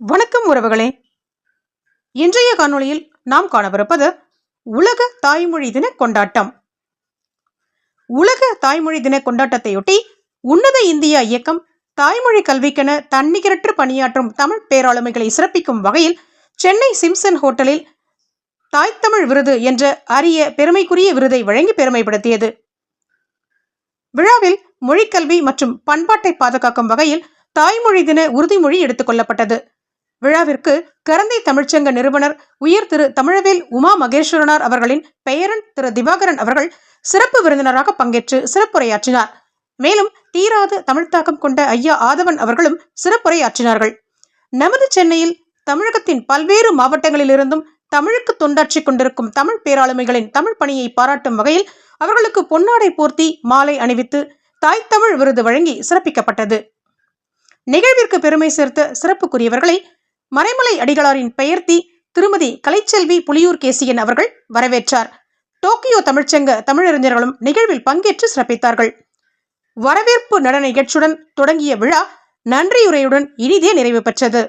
வணக்கம் உறவுகளே. இன்றைய காணொளியில் நாம் காணவிருப்பது உலக தாய்மொழி தின கொண்டாட்டம். உலக தாய்மொழி தின கொண்டாட்டத்தையொட்டி உன்னத இந்தியா இயக்கம் தாய்மொழி கல்விக்கென தன்னிகரற்று பணியாற்றும் தமிழ் பேராளுமைகளை சிறப்பிக்கும் வகையில் சென்னை சிம்சன் ஹோட்டலில் தாய்த்தமிழ் விருது என்ற அரிய பெருமைக்குரிய விருதை வழங்கி பெருமைப்படுத்தியது. விழாவில் மொழிக்கல்வி மற்றும் பண்பாட்டை பாதுகாக்கும் வகையில் தாய்மொழி தின உறுதிமொழி எடுத்துக் கொள்ளப்பட்டது. விழாவிற்கு கரந்தை தமிழ்ச்சங்க நிறுவனர் உயர் திரு தமிழவேல் உமா மகேஸ்வரனார் அவர்களின் பெயரன் திரு திவாகரன் அவர்கள் சிறப்பு விருந்தினராக பங்கேற்று சிறப்புரையாற்றினார். மேலும் தீராத தமிழ்த்தாக்கம் கொண்ட ஐயா ஆதவன் அவர்களும் சிறப்புரையாற்றினார்கள். நமது சென்னையில் தமிழகத்தின் பல்வேறு மாவட்டங்களிலிருந்தும் தமிழுக்கு தொண்டாற்றிக் கொண்டிருக்கும் தமிழ் பேராளுமைகளின் தமிழ் பணியை பாராட்டும் வகையில் அவர்களுக்கு பொன்னாடை போர்த்தி மாலை அணிவித்து தாய்த்தமிழ் விருது வழங்கி சிறப்பிக்கப்பட்டது. நிகழ்விற்கு பெருமை சேர்த்த சிறப்புக்குரியவர்களை மறைமலை அடிகளாரின் பெயர்த்தி திருமதி கலைச்செல்வி புலியூர் கேசியன் அவர்கள் வரவேற்றார். டோக்கியோ தமிழ்ச்சங்க தமிழறிஞர்களும் நிகழ்வில் பங்கேற்று சிறப்பித்தார்கள். வரவேற்பு நடன நிகழ்ச்சியுடன் தொடங்கிய விழா நன்றியுரையுடன் இனிதே நிறைவு பெற்றது.